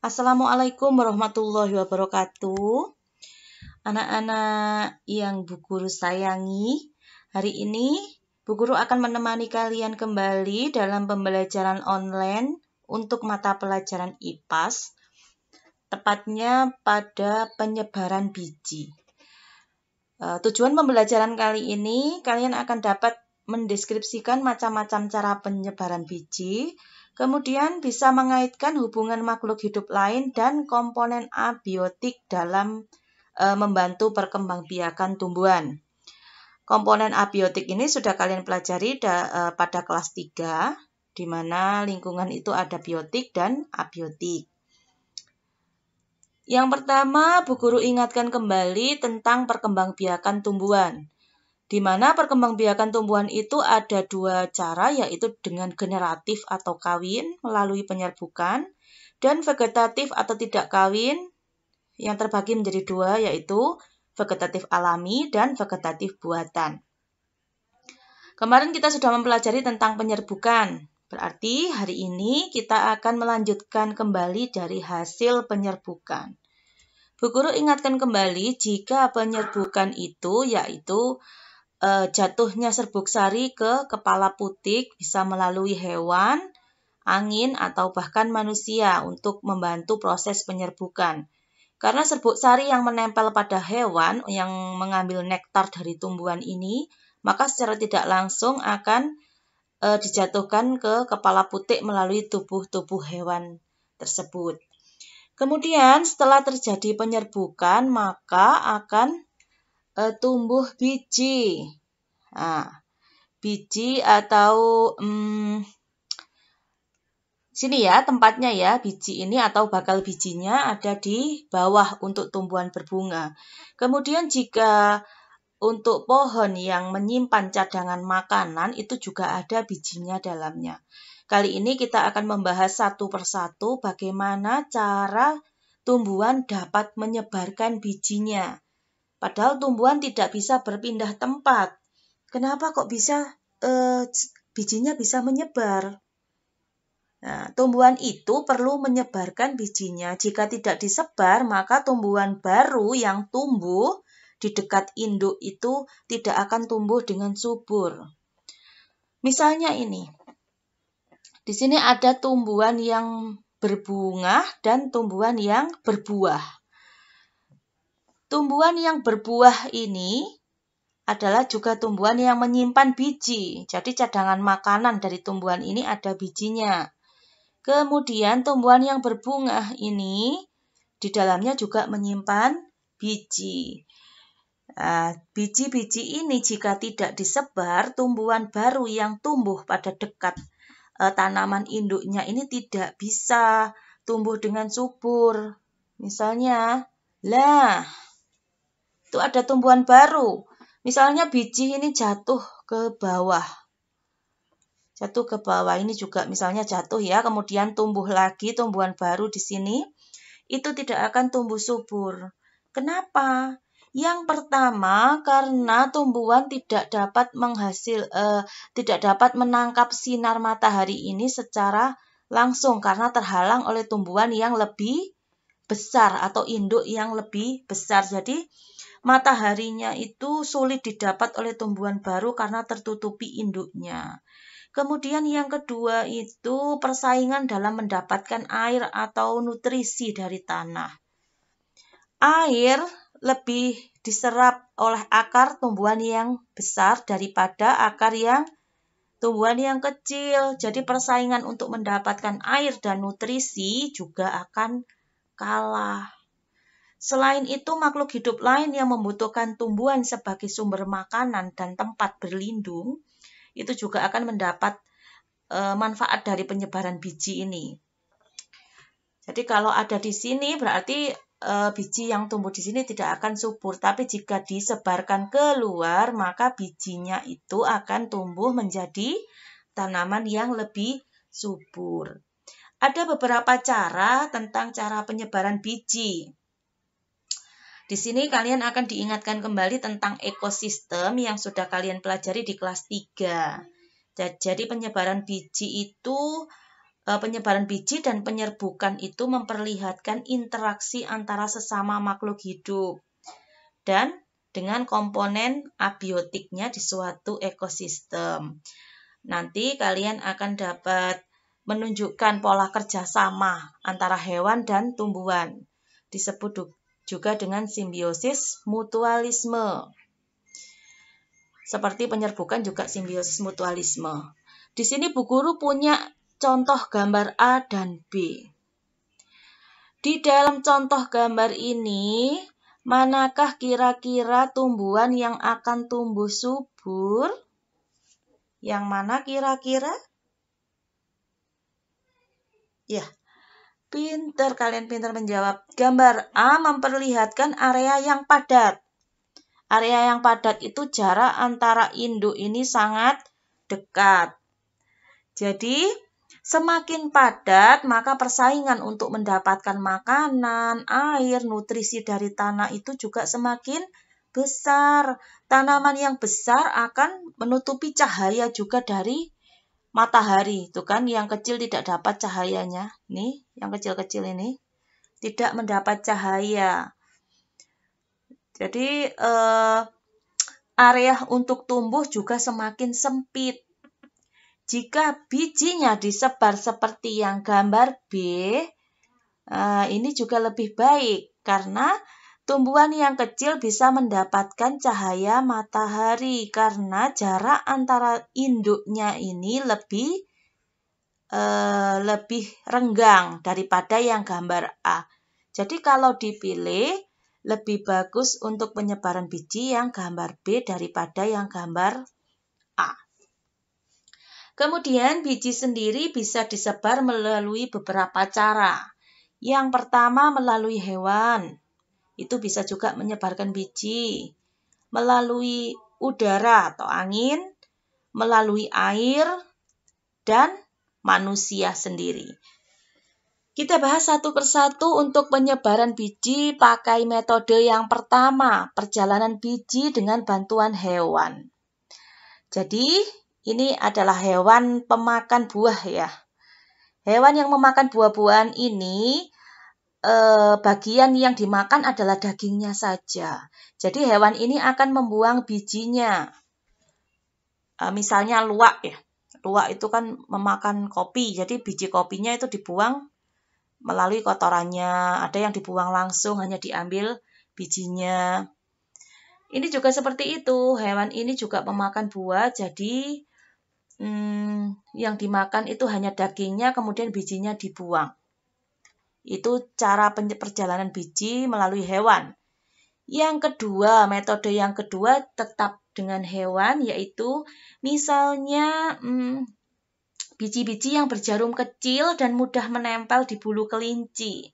Assalamualaikum warahmatullahi wabarakatuh. Anak-anak yang Bu Guru sayangi, hari ini Bu Guru akan menemani kalian kembali dalam pembelajaran online untuk mata pelajaran IPAS, tepatnya pada penyebaran biji. Tujuan pembelajaran kali ini, kalian akan dapat mendeskripsikan macam-macam cara penyebaran biji, kemudian bisa mengaitkan hubungan makhluk hidup lain dan komponen abiotik dalam membantu perkembangbiakan tumbuhan. Komponen abiotik ini sudah kalian pelajari pada kelas 3, di mana lingkungan itu ada biotik dan abiotik. Yang pertama, Bu Guru ingatkan kembali tentang perkembangbiakan tumbuhan. Di mana perkembangbiakan tumbuhan itu ada dua cara, yaitu dengan generatif atau kawin melalui penyerbukan, dan vegetatif atau tidak kawin yang terbagi menjadi dua, yaitu vegetatif alami dan vegetatif buatan. Kemarin kita sudah mempelajari tentang penyerbukan, berarti hari ini kita akan melanjutkan kembali dari hasil penyerbukan. Bu Guru ingatkan kembali jika penyerbukan itu yaitu jatuhnya serbuk sari ke kepala putik bisa melalui hewan, angin, atau bahkan manusia untuk membantu proses penyerbukan. Karena serbuk sari yang menempel pada hewan yang mengambil nektar dari tumbuhan ini, maka secara tidak langsung akan dijatuhkan ke kepala putik melalui tubuh hewan tersebut. Kemudian setelah terjadi penyerbukan, maka akan tumbuh biji. Nah, biji atau sini ya tempatnya ya, biji ini atau bakal bijinya ada di bawah untuk tumbuhan berbunga. Kemudian jika untuk pohon yang menyimpan cadangan makanan itu juga ada bijinya dalamnya. Kali ini kita akan membahas satu persatu bagaimana cara tumbuhan dapat menyebarkan bijinya. Padahal tumbuhan tidak bisa berpindah tempat. Kenapa kok bisa bijinya bisa menyebar? Nah, tumbuhan itu perlu menyebarkan bijinya. Jika tidak disebar, maka tumbuhan baru yang tumbuh di dekat induk itu tidak akan tumbuh dengan subur. Misalnya ini. Di sini ada tumbuhan yang berbunga dan tumbuhan yang berbuah. Tumbuhan yang berbuah ini adalah juga tumbuhan yang menyimpan biji. Jadi cadangan makanan dari tumbuhan ini ada bijinya. Kemudian tumbuhan yang berbunga ini di dalamnya juga menyimpan biji. Nah, biji-biji ini jika tidak disebar, tumbuhan baru yang tumbuh pada dekat tanaman induknya ini tidak bisa tumbuh dengan subur. Misalnya, itu ada tumbuhan baru. Misalnya biji ini jatuh ke bawah. Jatuh ke bawah ini juga misalnya jatuh ya, kemudian tumbuh lagi tumbuhan baru di sini. Itu tidak akan tumbuh subur. Kenapa? Yang pertama, karena tumbuhan tidak dapat menangkap sinar matahari ini secara langsung karena terhalang oleh tumbuhan yang lebih besar atau induk yang lebih besar. Jadi, mataharinya itu sulit didapat oleh tumbuhan baru karena tertutupi induknya. Kemudian yang kedua itu persaingan dalam mendapatkan air atau nutrisi dari tanah. Air lebih diserap oleh akar tumbuhan yang besar daripada akar tumbuhan yang kecil. Jadi persaingan untuk mendapatkan air dan nutrisi juga akan kalah. Selain itu, makhluk hidup lain yang membutuhkan tumbuhan sebagai sumber makanan dan tempat berlindung, itu juga akan mendapat manfaat dari penyebaran biji ini. Jadi kalau ada di sini berarti biji yang tumbuh di sini tidak akan subur, tapi jika disebarkan keluar maka bijinya itu akan tumbuh menjadi tanaman yang lebih subur. Ada beberapa cara tentang cara penyebaran biji. Di sini kalian akan diingatkan kembali tentang ekosistem yang sudah kalian pelajari di kelas 3. Jadi penyebaran biji itu penyebaran biji dan penyerbukan itu memperlihatkan interaksi antara sesama makhluk hidup dan dengan komponen abiotiknya di suatu ekosistem. Nanti kalian akan dapat menunjukkan pola kerjasama antara hewan dan tumbuhan. Disebut juga dengan simbiosis mutualisme. Seperti penyerbukan juga simbiosis mutualisme. Di sini Bu Guru punya contoh gambar A dan B. Di dalam contoh gambar ini, manakah kira-kira tumbuhan yang akan tumbuh subur? Yang mana kira-kira? Ya, kalian pintar menjawab. Gambar A memperlihatkan area yang padat. Area yang padat itu jarak antara induk ini sangat dekat. Jadi, semakin padat, maka persaingan untuk mendapatkan makanan, air, nutrisi dari tanah itu juga semakin besar. Tanaman yang besar akan menutupi cahaya juga dari matahari. Itu kan yang kecil tidak dapat cahayanya. Nih, yang kecil-kecil ini tidak mendapat cahaya. Jadi, area untuk tumbuh juga semakin sempit. Jika bijinya disebar seperti yang gambar B, ini juga lebih baik karena tumbuhan yang kecil bisa mendapatkan cahaya matahari karena jarak antara induknya ini lebih renggang daripada yang gambar A. Jadi kalau dipilih, lebih bagus untuk penyebaran biji yang gambar B daripada yang gambar A. Kemudian biji sendiri bisa disebar melalui beberapa cara. Yang pertama melalui hewan. Itu bisa juga menyebarkan biji. Melalui udara atau angin, melalui air, dan manusia sendiri. Kita bahas satu persatu untuk penyebaran biji pakai metode yang pertama, perjalanan biji dengan bantuan hewan. Jadi, ini adalah hewan pemakan buah ya. Hewan yang memakan buah-buahan ini, bagian yang dimakan adalah dagingnya saja. Jadi, hewan ini akan membuang bijinya. Misalnya luwak ya. Luwak itu kan memakan kopi, jadi biji kopinya itu dibuang melalui kotorannya. Ada yang dibuang langsung, hanya diambil bijinya. Ini juga seperti itu. Hewan ini juga memakan buah, jadi yang dimakan itu hanya dagingnya, kemudian bijinya dibuang. Itu cara perjalanan biji melalui hewan. Yang kedua, metode yang kedua tetap dengan hewan, yaitu misalnya biji-biji yang berjarum kecil dan mudah menempel di bulu kelinci.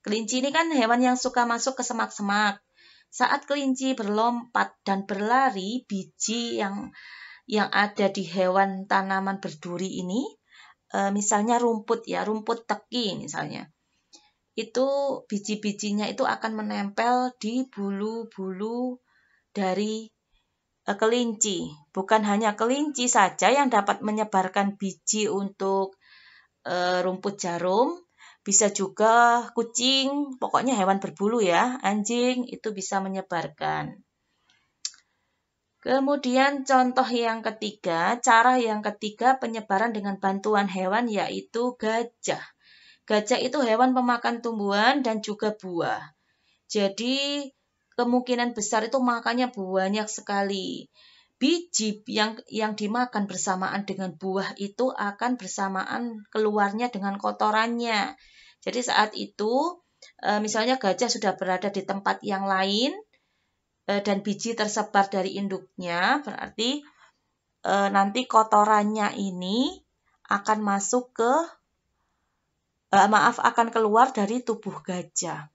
Kelinci ini kan hewan yang suka masuk ke semak-semak. Saat kelinci berlompat dan berlari, biji yang ada di hewan tanaman berduri ini, misalnya rumput teki misalnya, itu biji-bijinya itu akan menempel di bulu-bulu dari kelinci. Bukan hanya kelinci saja yang dapat menyebarkan biji untuk rumput jarum, bisa juga kucing, pokoknya hewan berbulu ya, anjing itu bisa menyebarkan. Kemudian contoh yang ketiga, cara yang ketiga penyebaran dengan bantuan hewan yaitu gajah. Gajah itu hewan pemakan tumbuhan dan juga buah. Jadi kemungkinan besar itu makannya banyak sekali. Biji yang dimakan bersamaan dengan buah itu akan bersamaan keluarnya dengan kotorannya. Jadi saat itu misalnya gajah sudah berada di tempat yang lain dan biji tersebar dari induknya, berarti nanti kotorannya ini akan masuk ke akan keluar dari tubuh gajah.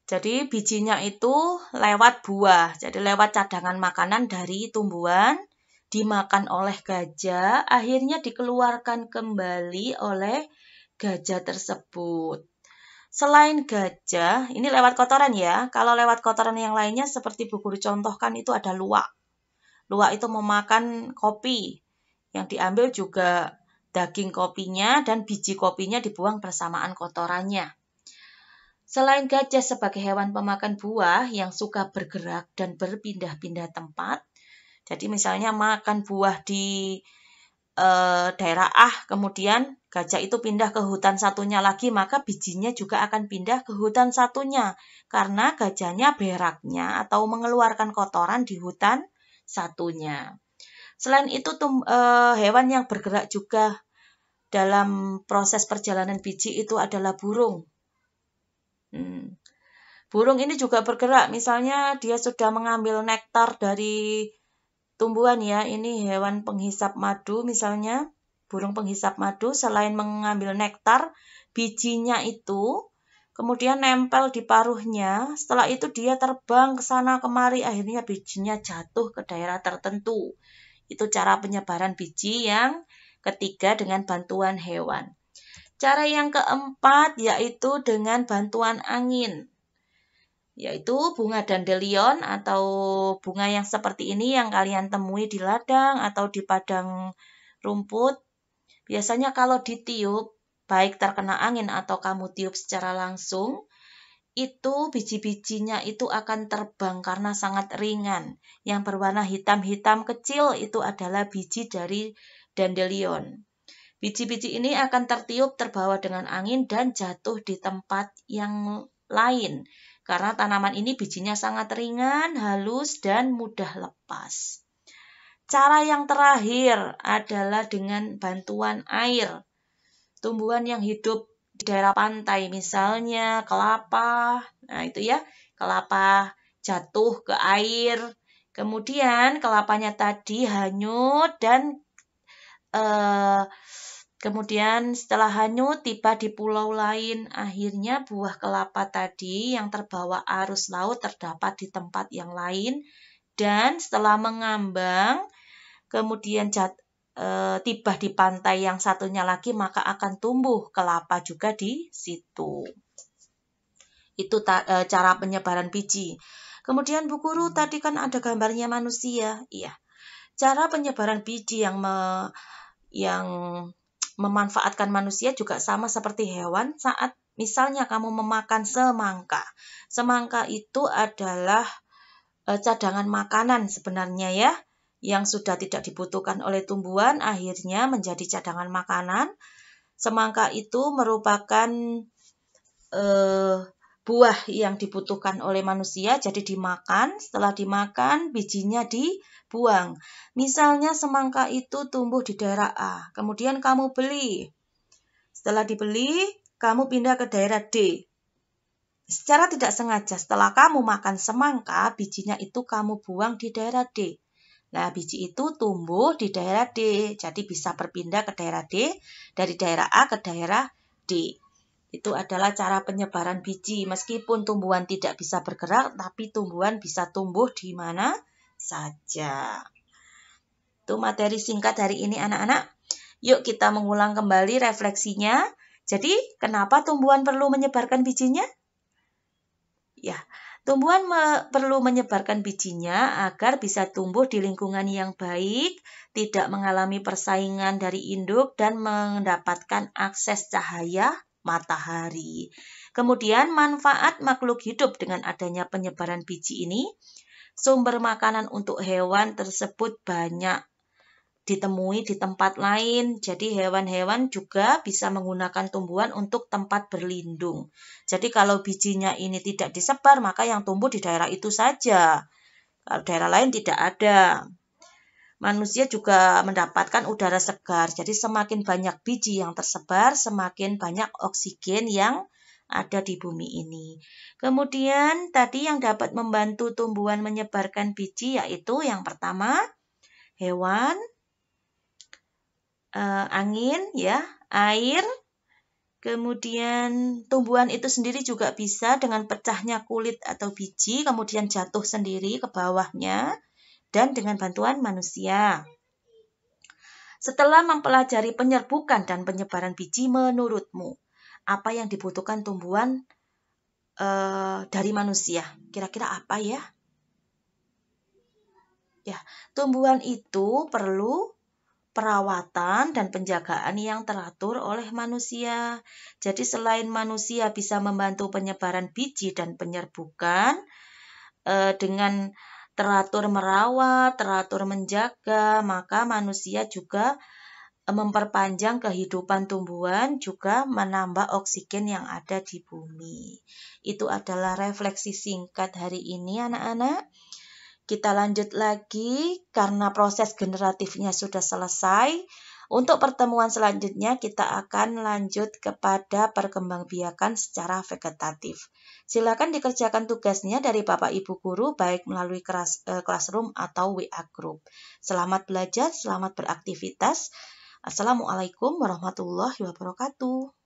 Jadi bijinya itu lewat buah, jadi lewat cadangan makanan dari tumbuhan, dimakan oleh gajah, akhirnya dikeluarkan kembali oleh gajah tersebut. Selain gajah, ini lewat kotoran ya, kalau lewat kotoran yang lainnya seperti Bu Guru contohkan itu ada luwak. Luwak itu memakan kopi, yang diambil juga daging kopinya dan biji kopinya dibuang bersamaan kotorannya. Selain gajah sebagai hewan pemakan buah yang suka bergerak dan berpindah-pindah tempat, jadi misalnya makan buah di daerah A, kemudian gajah itu pindah ke hutan satunya lagi, maka bijinya juga akan pindah ke hutan satunya, karena gajahnya beraknya atau mengeluarkan kotoran di hutan satunya. Selain itu, hewan yang bergerak juga dalam proses perjalanan biji itu adalah burung. Burung ini juga bergerak, misalnya dia sudah mengambil nektar dari tumbuhan ya, ini hewan penghisap madu misalnya, burung penghisap madu selain mengambil nektar, bijinya itu kemudian nempel di paruhnya, setelah itu dia terbang ke sana kemari, akhirnya bijinya jatuh ke daerah tertentu. Itu cara penyebaran biji yang ketiga dengan bantuan hewan. Cara yang keempat yaitu dengan bantuan angin, yaitu bunga dandelion atau bunga yang seperti ini yang kalian temui di ladang atau di padang rumput. Biasanya kalau ditiup, baik terkena angin atau kamu tiup secara langsung, itu biji-bijinya itu akan terbang karena sangat ringan. Yang berwarna hitam-hitam kecil itu adalah biji dari dandelion. Biji-biji ini akan tertiup terbawa dengan angin dan jatuh di tempat yang lain. Karena tanaman ini bijinya sangat ringan, halus, dan mudah lepas. Cara yang terakhir adalah dengan bantuan air. Tumbuhan yang hidup di daerah pantai, misalnya kelapa, nah itu ya, kelapa jatuh ke air, kemudian kelapanya tadi hanyut dan kemudian setelah hanyut tiba di pulau lain, akhirnya buah kelapa tadi yang terbawa arus laut terdapat di tempat yang lain dan setelah mengambang kemudian tiba di pantai yang satunya lagi maka akan tumbuh kelapa juga di situ. Itu cara penyebaran biji. Kemudian Bu Guru tadi kan ada gambarnya manusia. Iya. Cara penyebaran biji yang memanfaatkan manusia juga sama seperti hewan saat misalnya kamu memakan semangka. Semangka itu adalah cadangan makanan sebenarnya ya, yang sudah tidak dibutuhkan oleh tumbuhan akhirnya menjadi cadangan makanan. Semangka itu merupakan buah yang dibutuhkan oleh manusia, jadi dimakan, setelah dimakan bijinya dibuang. Misalnya semangka itu tumbuh di daerah A, kemudian kamu beli. Setelah dibeli, kamu pindah ke daerah D. Secara tidak sengaja, setelah kamu makan semangka, bijinya itu kamu buang di daerah D. Nah, biji itu tumbuh di daerah D, jadi bisa berpindah ke daerah D, dari daerah A ke daerah D. Itu adalah cara penyebaran biji. Meskipun tumbuhan tidak bisa bergerak, tapi tumbuhan bisa tumbuh di mana saja. Itu materi singkat hari ini anak-anak. Yuk kita mengulang kembali refleksinya. Jadi, kenapa tumbuhan perlu menyebarkan bijinya? Ya, tumbuhan perlu menyebarkan bijinya agar bisa tumbuh di lingkungan yang baik, tidak mengalami persaingan dari induk, dan mendapatkan akses cahaya matahari. Kemudian manfaat makhluk hidup dengan adanya penyebaran biji ini, sumber makanan untuk hewan tersebut banyak ditemui di tempat lain. Jadi hewan-hewan juga bisa menggunakan tumbuhan untuk tempat berlindung. Jadi kalau bijinya ini tidak disebar, maka yang tumbuh di daerah itu saja. Kalau daerah lain tidak ada. Manusia juga mendapatkan udara segar. Jadi semakin banyak biji yang tersebar, semakin banyak oksigen yang ada di bumi ini. Kemudian tadi yang dapat membantu tumbuhan menyebarkan biji yaitu yang pertama hewan, angin, ya, air. Kemudian tumbuhan itu sendiri juga bisa dengan pecahnya kulit atau biji, kemudian jatuh sendiri ke bawahnya, dan dengan bantuan manusia. Setelah mempelajari penyerbukan dan penyebaran biji, menurutmu apa yang dibutuhkan tumbuhan dari manusia? Kira-kira apa ya? Ya, tumbuhan itu perlu perawatan dan penjagaan yang teratur oleh manusia. Jadi selain manusia bisa membantu penyebaran biji dan penyerbukan dengan teratur merawat, teratur menjaga, maka manusia juga memperpanjang kehidupan tumbuhan, juga menambah oksigen yang ada di bumi. Itu adalah refleksi singkat hari ini, anak-anak. Kita lanjut lagi karena proses generatifnya sudah selesai. Untuk pertemuan selanjutnya kita akan lanjut kepada perkembangbiakan secara vegetatif. Silakan dikerjakan tugasnya dari Bapak Ibu guru baik melalui classroom atau WA group. Selamat belajar, selamat beraktivitas. Assalamualaikum warahmatullahi wabarakatuh.